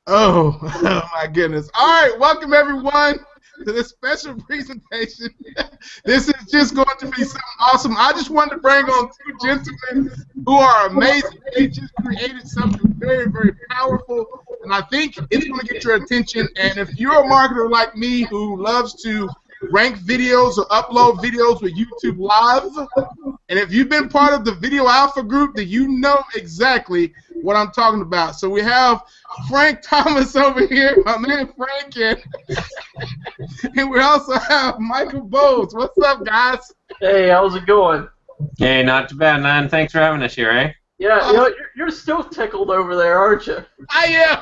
Oh, oh my goodness. All right, welcome everyone to this special presentation. This is just going to be something awesome. I just wanted to bring on two gentlemen who are amazing. They just created something very, very powerful, and I think it's going to get your attention. And if you're a marketer like me who loves to rank videos or upload videos with YouTube Live, and if you've been part of the Video Alpha group, then you know exactly what I'm talking about. So we have Frank Thomas over here, my man Frank, and we also have Michael Bowes. What's up, guys? Hey, how's it going? Hey, not too bad, man. Thanks for having us here, eh? Yeah, you know, you're still tickled over there, aren't you? I am.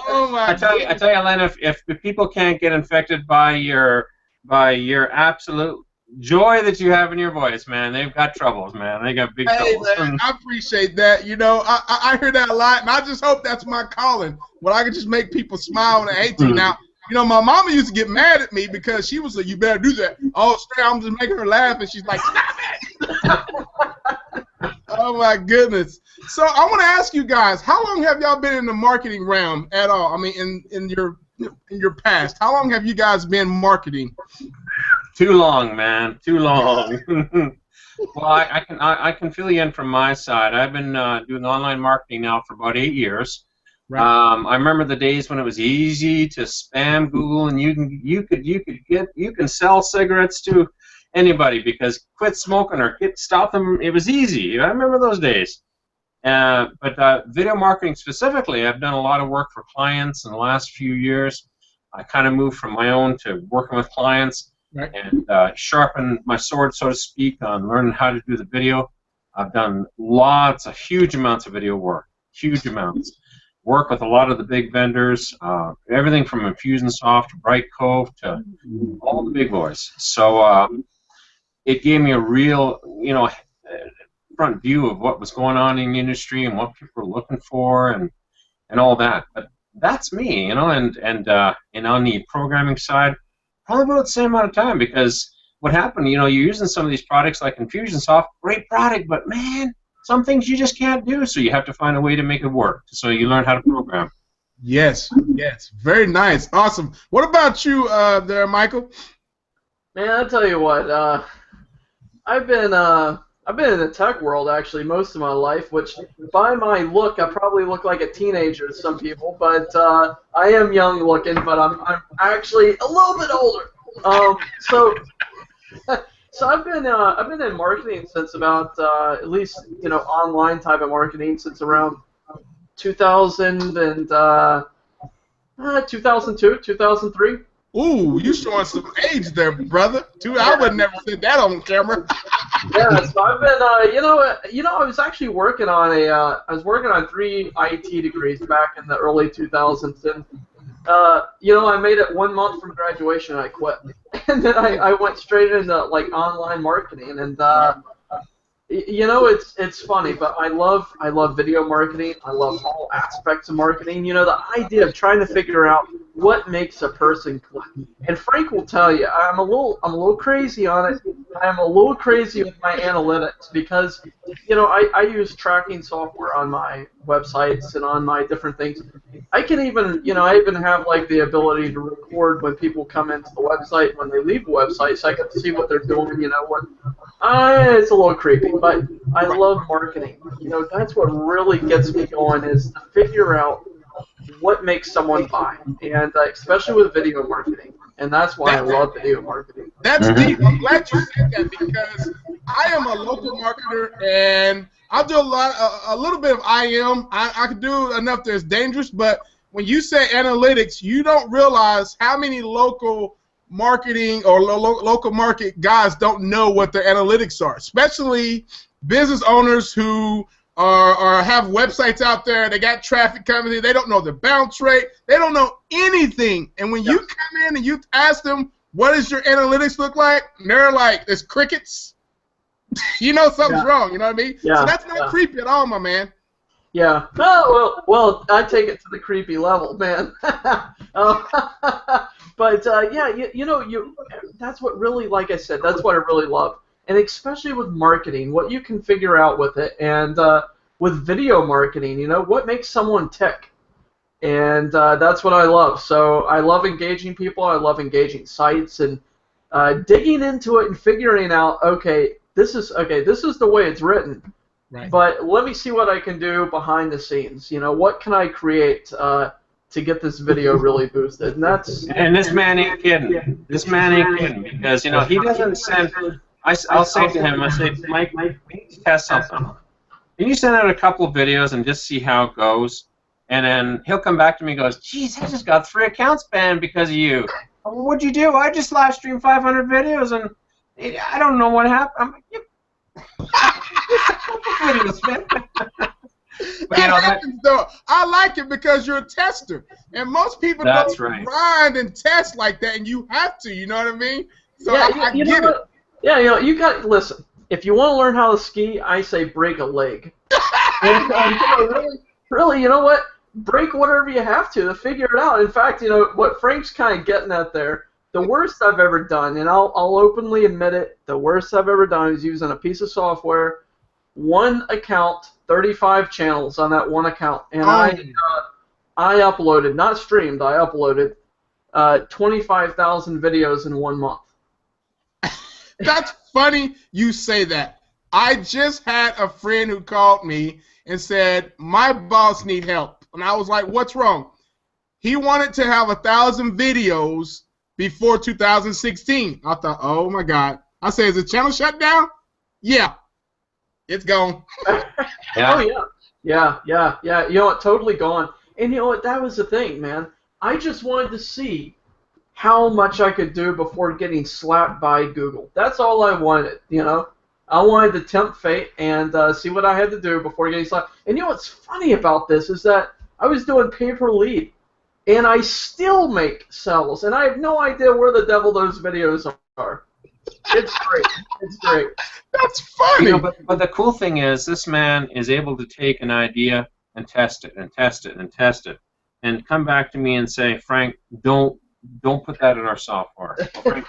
Oh my! I tell you, Len, if the people can't get infected by your absolute joy that you have in your voice, man, they've got troubles, man. They got big troubles. Man, I appreciate that. You know, I hear that a lot, and I just hope that's my calling. When I can just make people smile when they hate you. Now, you know, my mama used to get mad at me because she was like, "You better do that." Oh, straight, I'm just making her laugh, and she's like, "Stop it!" Oh my goodness. So I want to ask you guys, how long have y'all been in the marketing realm at all? I mean, in your past, how long have you guys been marketing? Too long, man. Too long. Well, I can fill you in from my side. I've been doing online marketing now for about 8 years. Right. I remember the days when it was easy to spam Google, and you can sell cigarettes to anybody because quit smoking or stop them. It was easy. I remember those days. But video marketing specifically, I've done a lot of work for clients in the last few years. I kind of moved from my own to working with clients. Right. And sharpen my sword, so to speak, on learning how to do the video. I've done huge amounts of video work, huge amounts. Work with a lot of the big vendors, everything from Infusionsoft to Bright Cove to all the big boys. So it gave me a real, front view of what was going on in the industry and what people were looking for and all that. But that's me, and on the programming side, probably about the same amount of time, because what happened, you're using some of these products like Infusionsoft, great product, but man, some things you just can't do, so you have to find a way to make it work. So you learn how to program. Yes, very nice, awesome. What about you there, Michael? Man, I tell you what, I've been in the tech world actually most of my life, which by my look, I probably look like a teenager to some people, but I am young looking, but I'm actually a little bit older. So I've been in marketing since about at least online type of marketing since around 2000 and 2002, 2003. Ooh, you showing some age there, brother. I would never said that on camera. Yeah, so I've been, I was actually working on I was working on 3 IT degrees back in the early 2000s, and I made it 1 month from graduation and I quit, and then I went straight into like online marketing, and it's funny, but I love video marketing. I love all aspects of marketing. The idea of trying to figure out what makes a person click. And Frank will tell you, I'm a little crazy on it. I'm a little crazy with my analytics because, I use tracking software on my websites and on my different things. I can even, I even have like the ability to record when people come into the website, when they leave the website, so I can see what they're doing. It's a little creepy, but I love marketing. That's what really gets me going, is to figure out what makes someone buy, and especially with video marketing, and that's why I love video marketing. That's deep. I'm glad you said that, because I am a local marketer, and I'll do a little bit of IM. I can do enough that's dangerous, but when you say analytics, you don't realize how many local marketing or local market guys don't know what their analytics are, especially business owners who or have websites out there. They got traffic coming in. They don't know the bounce rate. They don't know anything. And when you come in and you ask them, what does your analytics look like? And they're like, it's crickets. Something's wrong. You know what I mean? Yeah. So that's not creepy at all, my man. Yeah. Oh, well, I take it to the creepy level, man. But that's what really, like I said, that's what I really love. And especially with marketing, what you can figure out with it, and with video marketing, what makes someone tick. And that's what I love. So I love engaging people. I love engaging sites and digging into it and figuring out, okay, this is the way it's written. Right. But let me see what I can do behind the scenes. You know, what can I create to get this video really boosted? And this man ain't kidding. This man ain't kidding because he doesn't send. I'll say to him, I say, Mike, we need to test something. Can you send out a couple of videos and just see how it goes? And then he'll come back to me and goes, geez, I just got 3 accounts banned because of you. Well, what'd you do? I just live streamed 500 videos and I don't know what happened. I'm like, videos, man. But, that happens, though. I like it because you're a tester, and most people don't grind and test like that, and you have to. You know what I mean? So yeah, I get it. Yeah, you got listen. If you want to learn how to ski, I say break a leg. And, really, you know what? Break whatever you have to figure it out. In fact, what Frank's kind of getting at there. The worst I've ever done, and I'll openly admit it, the worst I've ever done is using a piece of software, one account, 35 channels on that one account, and I uploaded, not streamed, I uploaded 25,000 videos in 1 month. That's funny you say that. I just had a friend who called me and said, my boss need help. And I was like, what's wrong? He wanted to have 1,000 videos before 2016. I thought, oh my God. I said, is the channel shut down? Yeah. It's gone. Yeah. Oh, yeah. You know what? Totally gone. And you know what? That was the thing, man. I just wanted to see how much I could do before getting slapped by Google. That's all I wanted, I wanted to tempt fate and see what I had to do before getting slapped. And you know what's funny about this is that I was doing pay-per-lead, and I still make sales, and I have no idea where the devil those videos are. It's great. It's great. That's funny. But the cool thing is this man is able to take an idea and test it and test it and test it and come back to me and say, Frank, don't put that in our software. Frank,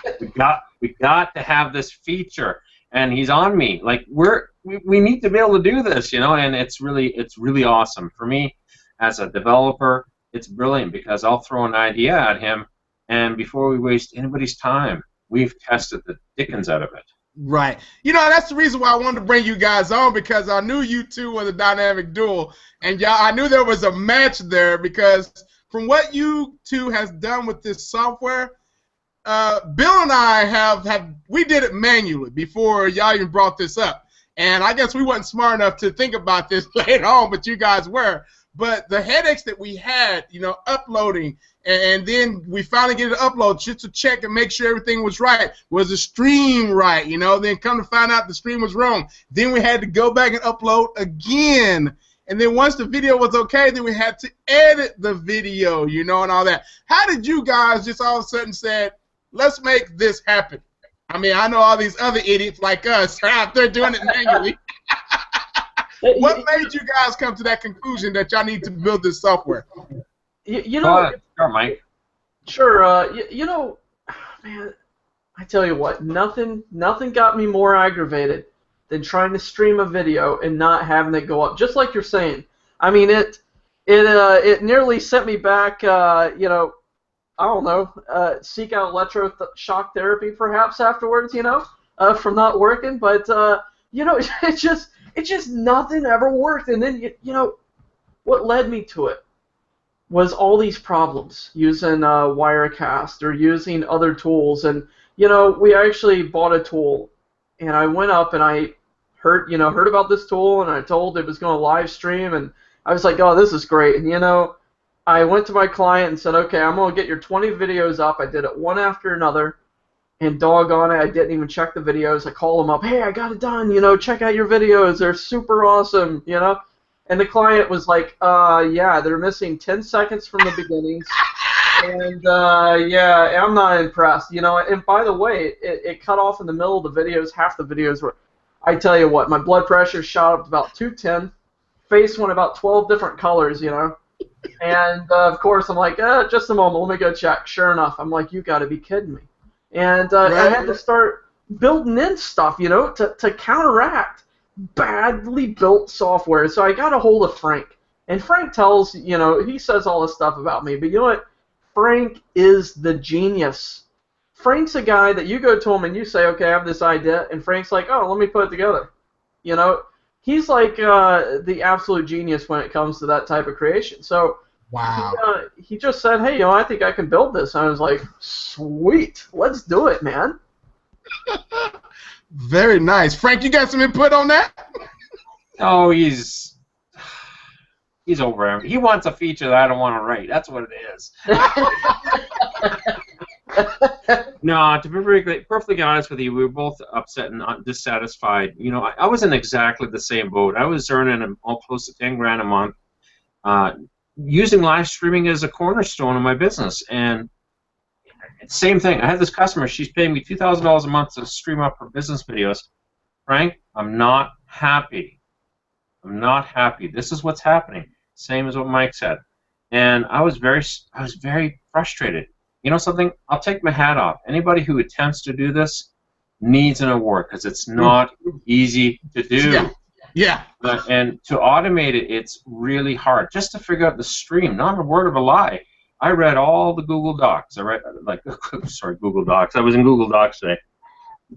we got to have this feature. And he's on me. Like we need to be able to do this, and it's really awesome. For me as a developer, it's brilliant because I'll throw an idea at him, and before we waste anybody's time, we've tested the dickens out of it. Right. That's the reason why I wanted to bring you guys on, because I knew you two were the dynamic duo, and I knew there was a match there because from what you two has done with this software, Bill and I we did it manually before y'all even brought this up, and I guess we wasn't smart enough to think about this later on, but you guys were. But the headaches that we had, uploading, and then we finally get it upload just to check and make sure everything was right. Was the stream right? Then come to find out the stream was wrong. Then we had to go back and upload again. And then once the video was okay, then we had to edit the video, and all that. How did you guys just all of a sudden said, let's make this happen? I mean, I know all these other idiots like us are out there doing it manually. What made you guys come to that conclusion that y'all need to build this software? Sure, Mike. Sure. Man, I tell you what, nothing got me more aggravated than trying to stream a video and not having it go up. Just like you're saying. I mean, it nearly sent me back. I don't know, seek out electroshock therapy perhaps afterwards, from not working. But, it just nothing ever worked. And then, what led me to it was all these problems using Wirecast or using other tools. And, we actually bought a tool, and I went up and I heard about this tool, and I told it was going to live stream, and I was like, oh, this is great. And, I went to my client and said, okay, I'm going to get your 20 videos up. I did it one after another, and doggone it, I didn't even check the videos. I called them up, hey, I got it done, check out your videos. They're super awesome, And the client was like, yeah, they're missing 10 seconds from the beginnings, and, yeah, I'm not impressed, And by the way, it cut off in the middle of the videos. Half the videos were, I tell you what, my blood pressure shot up to about 210, face went about 12 different colors, And, of course, I'm like, just a moment, let me go check. Sure enough, I'm like, you got to be kidding me. And I had to start building in stuff, to counteract badly built software. So I got a hold of Frank, And Frank tells, he says all this stuff about me, but you know what? Frank is the genius. Frank's a guy that you go to him and you say, okay, I have this idea, and Frank's like, oh, let me put it together. He's like the absolute genius when it comes to that type of creation. So wow. He just said, hey, I think I can build this. And I was like, sweet, let's do it, man. Very nice. Frank, you got some input on that? Oh, he's over him. He wants a feature that I don't want to write. That's what it is. No, to be perfectly honest with you, we were both upset and dissatisfied. I was in exactly the same boat. I was earning close to $10,000 a month, using live streaming as a cornerstone of my business. And same thing. I had this customer. She's paying me $2,000 a month to stream up her business videos. Frank, I'm not happy. I'm not happy. This is what's happening. Same as what Mike said. And I was very frustrated. You know something? I'll take my hat off. Anybody who attempts to do this needs an award because it's not easy to do. Yeah. And to automate it, it's really hard. Just to figure out the stream, not a word of a lie. I read all the Google Docs. Google Docs. I was in Google Docs today.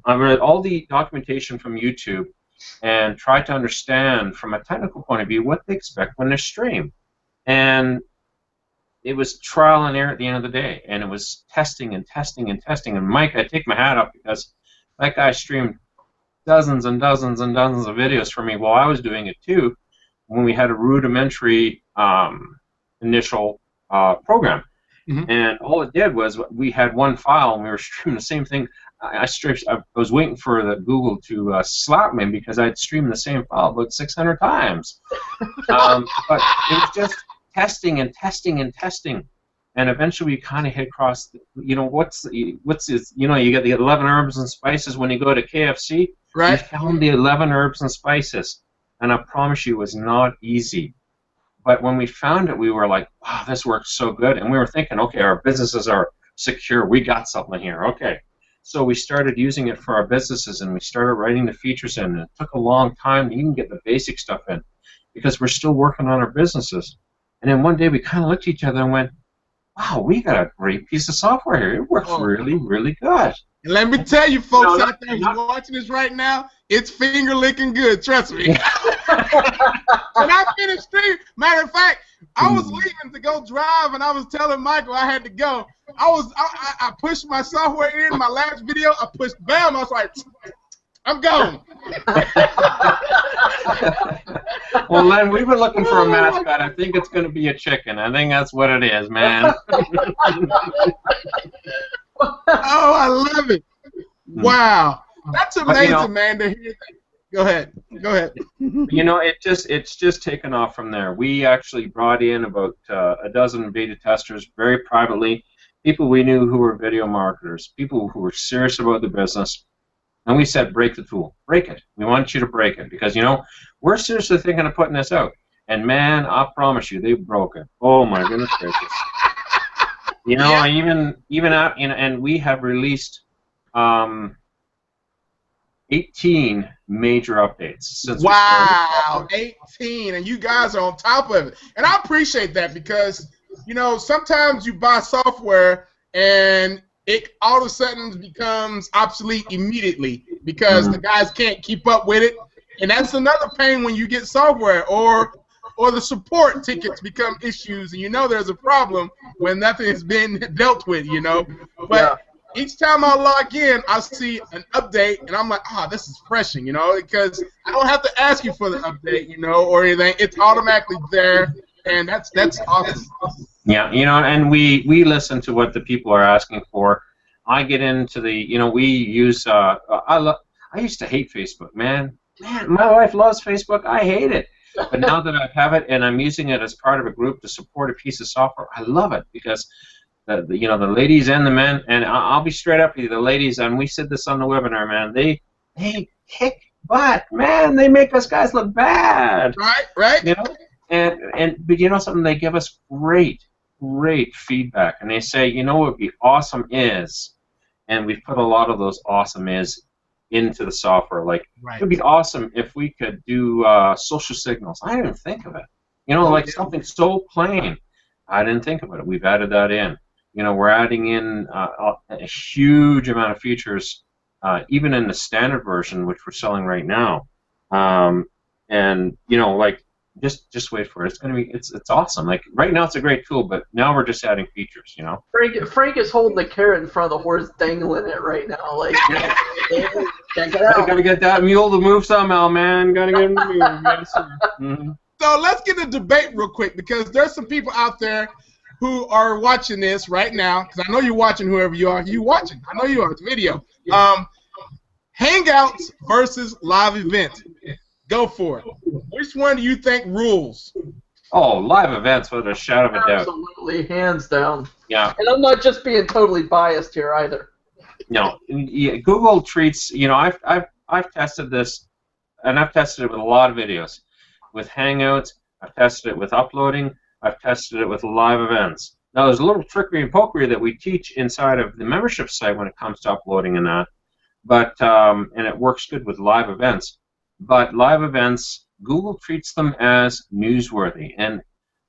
I read all the documentation from YouTube and tried to understand from a technical point of view what they expect when they stream. And it was trial and error at the end of the day, and it was testing and testing and testing. And Mike, I take my hat off because that guy streamed dozens and dozens and dozens of videos for me while I was doing it too, when we had a rudimentary initial program. Mm-hmm. And all it did was we had one file and we were streaming the same thing. I was waiting for the Google to slap me because I'd streamed the same file about 600 times. But it was just testing and testing and testing, and eventually we kind of hit across. What's this? You get the 11 herbs and spices when you go to KFC. Right. We found the 11 herbs and spices, and I promise you, it was not easy. But when we found it, we were like, wow, this works so good. And we were thinking, okay, our businesses are secure. We got something here. Okay. So we started using it for our businesses, and we started writing the features in. And it took a long time to even get the basic stuff in because we're still working on our businesses. And then one day we kind of looked at each other and went, wow, we got a great piece of software here. It works really, really good. And let me tell you, folks out there who's watching this right now, it's finger-licking good. Trust me. When I finished streaming, matter of fact, I was leaving to go drive, and I was telling Michael I had to go. I pushed my software in, my last video, I pushed bam, I was like, I'm gone. Well, Len, we've been looking for a mascot. I think it's going to be a chicken. I think that's what it is, man. Oh, I love it. Wow. That's amazing, man, to hear that. Go ahead. It's just taken off from there. We actually brought in about a dozen beta testers very privately, people we knew who were video marketers, people who were serious about the business. And we said, break the tool. Break it. We want you to break it because, we're seriously thinking of putting this out. And, man, I promise you, they broke it. Oh, my goodness gracious. Even out, and we have released 18 major updates since we started. 18, and you guys are on top of it. And I appreciate that because, sometimes you buy software and it all of a sudden becomes obsolete immediately because the guys can't keep up with it. And that's another pain when you get software or the support tickets become issues and there's a problem when nothing has been dealt with, But each time I log in, I see an update and I'm like, this is refreshing, because I don't have to ask you for the update, or anything. It's automatically there, and that's awesome. Yeah, and we listen to what the people are asking for. I get into the, we use, I used to hate Facebook, man. Man, my wife loves Facebook. I hate it. But now that I have it and I'm using it as part of a group to support a piece of software, I love it because the ladies and the men, and I'll be straight up with you, the ladies, and we said this on the webinar, man, they kick butt, man. They make us guys look bad. Right. But something, they give us great feedback, and they say, what would be awesome is, and we've put a lot of those awesome is into the software. Like, it would be awesome if we could do social signals. I didn't even think of it. You know, like something so plain. I didn't think about it. We've added that in. You know, we're adding in a huge amount of features, even in the standard version, which we're selling right now. And you know, like just wait for it. It's gonna be it's awesome. Like right now, it's a great tool, but now we're just adding features. You know. Frank is holding the carrot in front of the horse, dangling it right now. Like, check it I out. gotta get that mule to move somehow, man. Gotta get him to move. Yes, sir. Mm-hmm. So let's get a debate real quick because there's some people out there who are watching this right now. Because I know you're watching, whoever you are. You watching? I know you are. It's video. Hangouts versus live events. Go for it. Which one do you think rules? Oh, live events without a shadow of a doubt. Absolutely, hands down. Yeah. And I'm not just being totally biased here either. No, Google treats. You know, I've tested this, and I've tested it with a lot of videos, with Hangouts. I've tested it with uploading. I've tested it with live events. Now, there's a little trickery and pokery that we teach inside of the membership site when it comes to uploading and that, but and it works good with live events. But live events, Google treats them as newsworthy, and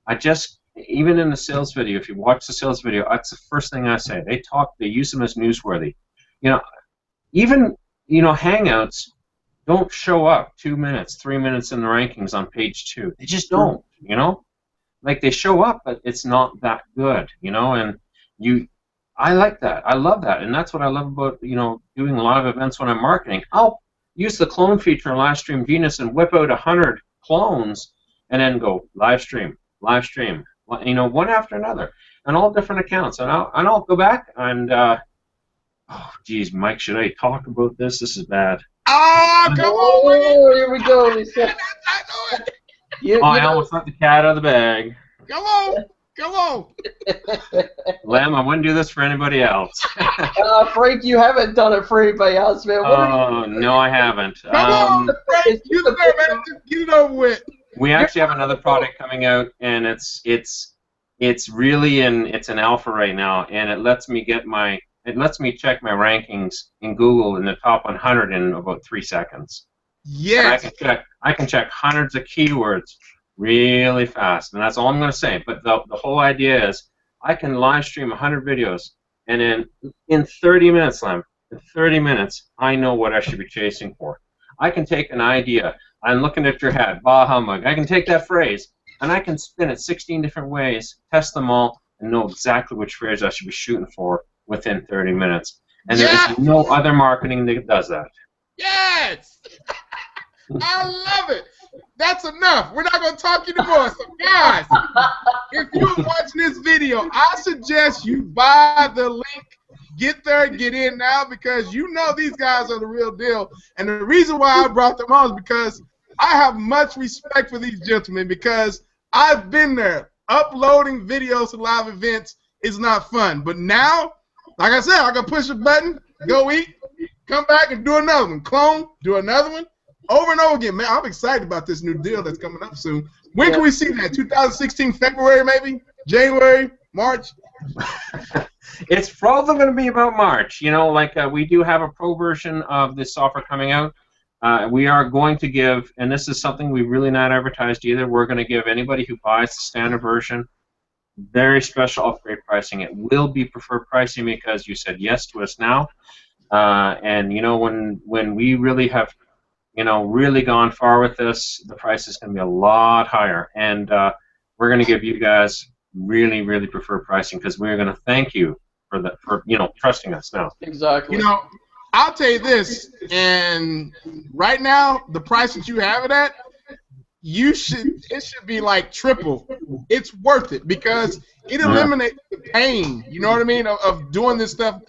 I just, even in the sales video, if you watch the sales video, that's the first thing I say. They use them as newsworthy. You know, even, you know, Hangouts don't show up 2 minutes, 3 minutes in the rankings on page 2. They just don't, you know? Like, they show up, but it's not that good, you know? And I like that. I love that. And that's what I love about, you know, doing live events when I'm marketing. I'll use the clone feature in Livestream Genius and whip out 100 clones and then go live stream, you know, one after another, on all different accounts. And I'll go back and, oh, geez, Mike, should I talk about this? This is bad. Oh, come on, Oh, here we go. I know it. I almost let the cat out of the bag. Come on. Lem, I wouldn't do this for anybody else. Frank, you haven't done it for anybody else, man. Oh, no, I haven't. Come on, Frank. You there, man. Just get it over with. We actually have another product coming out, and it's really it's an alpha right now, and it lets me check my rankings in Google in the top 100 in about 3 seconds. Yes. And I can check hundreds of keywords really fast, and that's all I'm going to say. But the whole idea is I can live stream 100 videos, and in 30 minutes, Lem, in 30 minutes, I know what I should be chasing for. I can take an idea. I'm looking at your hat, bah humbug. I can take that phrase, and I can spin it 16 different ways, test them all, and know exactly which phrase I should be shooting for within 30 minutes. And there is no other marketing that does that. Yes! I love it. That's enough. We're not going to talk anymore. So, guys, if you're watching this video, I suggest you buy the link. Get there, get in now, because you know these guys are the real deal. And the reason why I brought them on is because I have much respect for these gentlemen, because I've been there. Uploading videos to live events is not fun. But now, like I said, I can push a button, go eat, come back and do another one. Clone, do another one. Over and over again, man. I'm excited about this new deal that's coming up soon. When can we see that? 2016, February, maybe? January, March? It's probably going to be about March. You know, like we do have a pro version of this software coming out. We are going to give, and this is something we've really not advertised either, we're going to give anybody who buys the standard version very special upgrade pricing. It will be preferred pricing because you said yes to us now. And, you know, when we really have, you know, really gone far with this, the price is going to be a lot higher. And we're going to give you guys really, really preferred pricing because we're going to thank you for you know, trusting us now. Exactly. You know, I'll tell you this, and right now, the price that you have it at, it should be like triple. It's worth it because it eliminates the pain, you know what I mean, of doing this stuff.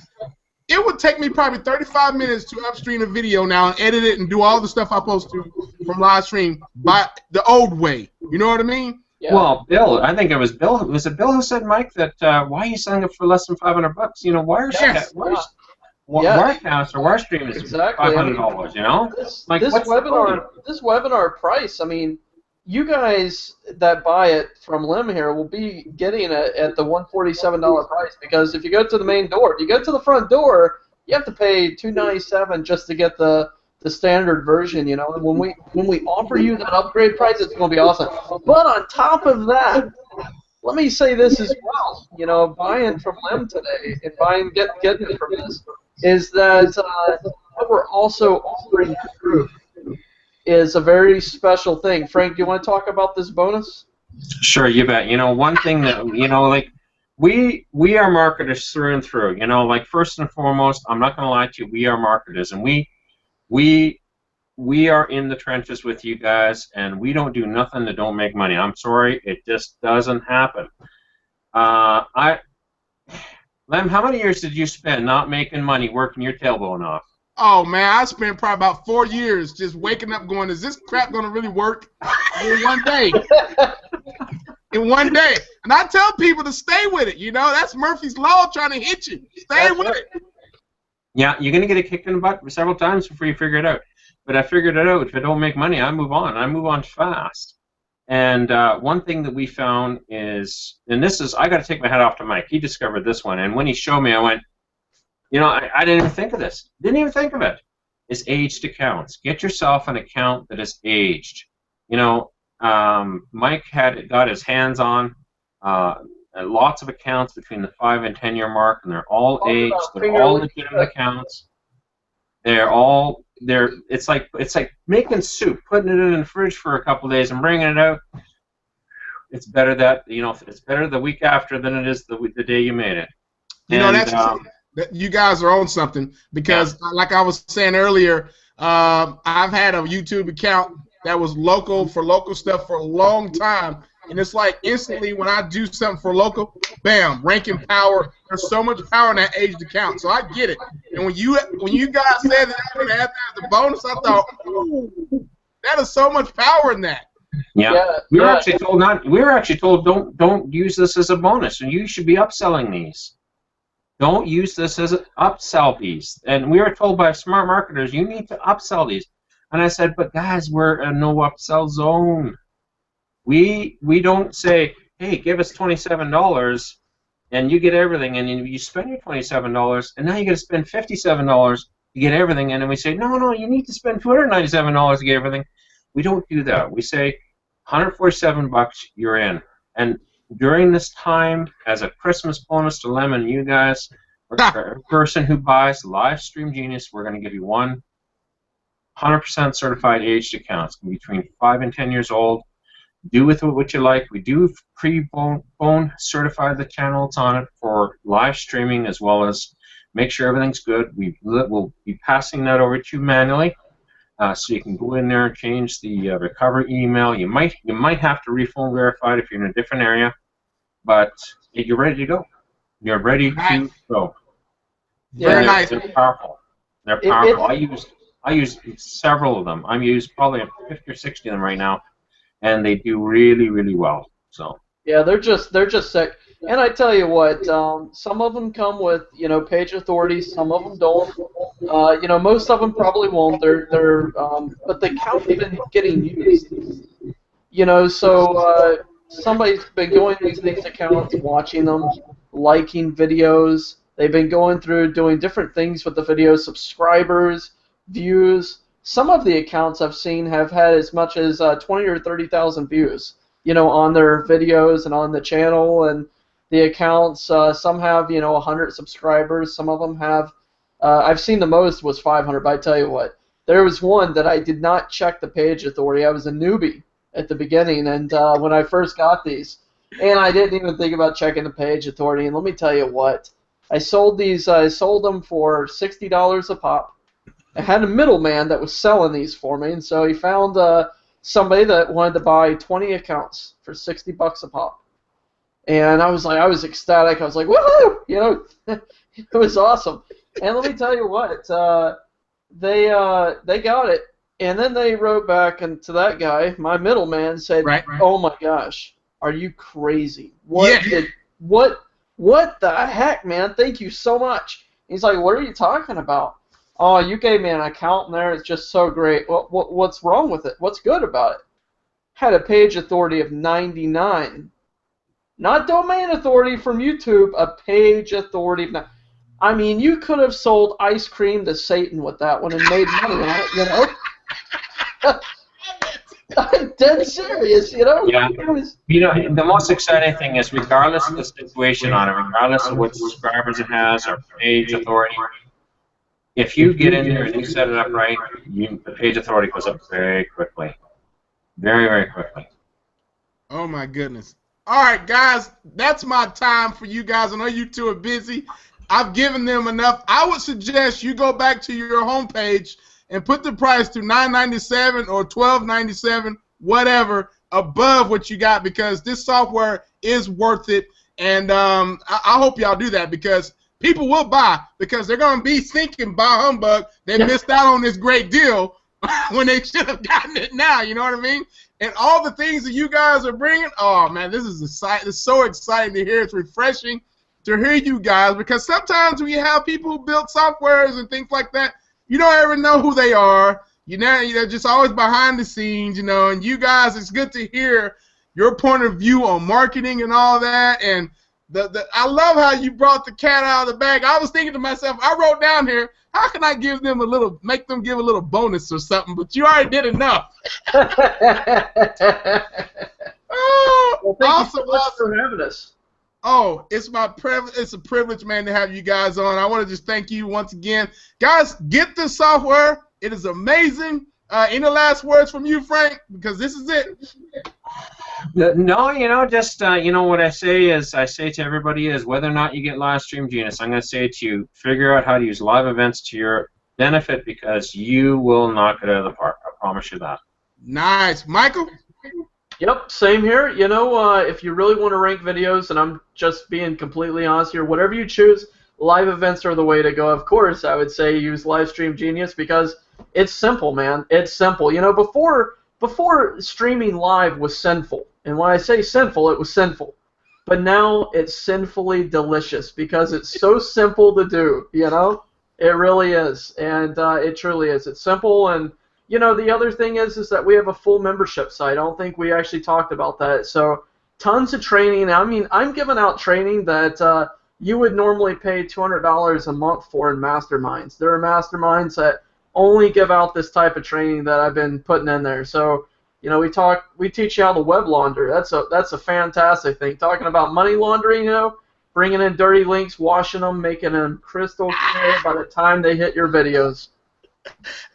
It would take me probably 35 minutes to upstream a video now and edit it and do all the stuff I'm supposed to from live stream by the old way. You know what I mean? Yeah. Well, Bill, I think it was Bill. Was it Bill who said, Mike, that why are you selling it for less than $500? You know, Wirecast or Wirestream is exactly. $500. You know, this webinar price. I mean, you guys that buy it from Lim here will be getting it at the $147 price because if you go to the main door, if you go to the front door, you have to pay $297 just to get the the standard version, you know. And when we offer you that upgrade price, it's going to be awesome. But on top of that, let me say this as well. You know, buying from them today and getting it from this is that what we're also offering to the group is a very special thing. Frank, do you want to talk about this bonus? Sure, you bet. You know, one thing that, you know, like, we are marketers through and through. You know, like, first and foremost, I'm not going to lie to you, we are marketers, and we are in the trenches with you guys, and we don't do nothing that don't make money. I'm sorry, it just doesn't happen. Lem, how many years did you spend not making money, working your tailbone off? Oh man, I spent probably about 4 years just waking up going, is this crap gonna really work? In one day. In one day. And I tell people to stay with it, you know, that's Murphy's Law trying to hit you. Stay with it. Yeah, you're gonna get a kick in the butt several times before you figure it out. But I figured it out. If I don't make money, I move on. I move on fast. And one thing that we found is, and this is, I got to take my hat off to Mike. He discovered this one, and when he showed me, I went, you know, I didn't even think of this. Didn't even think of it. Is aged accounts. Get yourself an account that is aged. You know, Mike got his hands on lots of accounts between the 5 and 10 year mark, and they're all aged. They're all legitimate accounts. It's like making soup, putting it in the fridge for a couple of days and bringing it out. It's better that, you know, it's better the week after than it is the day you made it. You know, that's you guys are on something, because like I was saying earlier, I've had a YouTube account that was local stuff for a long time, and it's like instantly when I do something for local, bam, ranking power. There's so much power in that aged account, so I get it. And when you guys said that I would have that as a bonus, I thought, ooh, that is so much power in that. Yeah, we were actually told don't use this as a bonus, and you should be upselling these. Don't use this as upsell these. And we were told by smart marketers, you need to upsell these. And I said, but guys, we're a no upsell zone. We don't say, hey, give us $27 and you get everything, and you spend your $27, and now you got to spend $57 to get everything, and then we say, no, you need to spend $297 to get everything. We don't do that. We say, $147, you're in. And during this time, as a Christmas bonus to Lemon, you guys, for every person who buys Livestream Genius, we're going to give you 100% certified aged account. It's going to be between 5 and 10 years old. Do with it what you like. We do pre-bone certify the channel it's on it for live streaming, as well as make sure everything's good. We'll be passing that over to you manually, so you can go in there and change the recovery email. You might have to re-phone verify it if you're in a different area, but you're ready to go. You're ready to go. Very nice. They're powerful. They're powerful. I use several of them. I'm used probably 50 or 60 of them right now, and they do really, really well. So yeah, they're just sick. And I tell you what, some of them come with, you know, page authority. Some of them don't. You know, most of them probably won't. But they count even getting used. You know, so somebody's been going through these accounts, watching them, liking videos. They've been going through doing different things with the videos, subscribers, views. Some of the accounts I've seen have had as much as 20 or 30,000 views, you know, on their videos and on the channel. And the accounts, some have, you know, 100 subscribers. Some of them have, I've seen the most was 500, but I tell you what, there was one that I did not check the page authority. I was a newbie at the beginning, and when I first got these, and I didn't even think about checking the page authority. And let me tell you what, I sold them for $60 a pop. I had a middleman that was selling these for me, and so he found somebody that wanted to buy 20 accounts for $60 a pop. And I was ecstatic. I was like, woohoo! You know, it was awesome. And let me tell you what, they got it, and then they wrote back and to that guy, my middleman, said, right. "Oh my gosh, are you crazy? What the heck, man? Thank you so much." He's like, "What are you talking about? Oh, you gave me an account in there. It's just so great. What's wrong with it? What's good about it?" Had a page authority of 99. Not domain authority from YouTube, a page authority of 9. I mean, you could have sold ice cream to Satan with that one and made money on it, you know? I'm dead serious, you know? Yeah. You know, the most exciting thing is, regardless of the situation on it, regardless of what subscribers it has or page authority, if you get in there and you set it up right, the page authority goes up very quickly. Very, very quickly. Oh, my goodness. All right, guys, that's my time for you guys. I know you two are busy. I've given them enough. I would suggest you go back to your homepage and put the price to $9.97 or $12.97, whatever, above what you got, because this software is worth it. And I hope y'all do that, because people will buy, because they're going to be thinking, bah humbug, they missed out on this great deal when they should have gotten it now. You know what I mean? And all the things that you guys are bringing, oh, man, this is it's so exciting to hear. It's refreshing to hear you guys, because sometimes when you have people who build softwares and things like that, you don't ever know who they are. You know, they're just always behind the scenes, you know. And you guys, it's good to hear your point of view on marketing and all that. And I love how you brought the cat out of the bag. I was thinking to myself, I wrote down here, how can I give them make them give a little bonus or something? But you already did enough. Oh, well, thank awesome, you so much awesome. for having us. Oh, it's a privilege, man, to have you guys on. I want to just thank you once again. Guys, get this software. It is amazing. Any last words from you, Frank? Because this is it. No, you know, just, you know, what I say to everybody is, whether or not you get Live Stream Genius, I'm going to say to you, figure out how to use live events to your benefit, because you will knock it out of the park. I promise you that. Nice. Michael? Yep, same here. You know, if you really want to rank videos, and I'm just being completely honest here, whatever you choose, live events are the way to go. Of course, I would say use Livestream Genius, because it's simple, man. It's simple. You know, before streaming live was sinful, and when I say sinful, it was sinful. But now it's sinfully delicious, because it's so simple to do, you know? It really is, and it truly is. It's simple, and you know, the other thing is that we have a full membership site. I don't think we actually talked about that. So tons of training. I mean, I'm giving out training that you would normally pay $200 a month for in masterminds. There are masterminds that only give out this type of training that I've been putting in there. So, you know, we teach you how to web launder. That's a fantastic thing. Talking about money laundering, you know, bringing in dirty links, washing them, making them crystal clear by the time they hit your videos.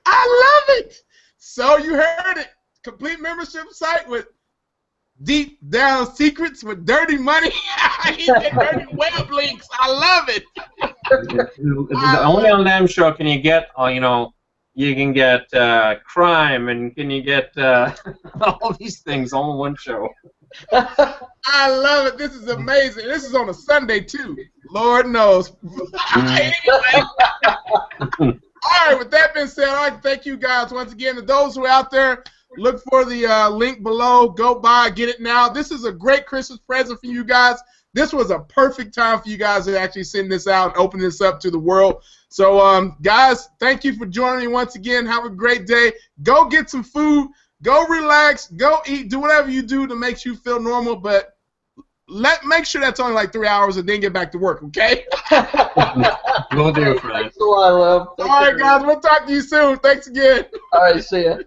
I love it. So you heard it. Complete membership site with deep down secrets with dirty money. Dirty web links. I love it. Only on them show can you get, you know, you can get crime, and can you get all these things all in one show. I love it. This is amazing. This is on a Sunday too. Lord knows. Anyway. All right, with that being said, I'd like to thank you guys once again. To those who are out there, look for the link below. Go buy, get it now. This is a great Christmas present for you guys. This was a perfect time for you guys to actually send this out and open this up to the world. So, guys, thank you for joining me once again. Have a great day. Go get some food. Go relax. Go eat. Do whatever you do to make you feel normal, but make sure that's only like 3 hours and then get back to work, okay? We'll do it for that. Thanks a lot, love. All right, guys, we'll talk to you soon. Thanks again. All right, see ya.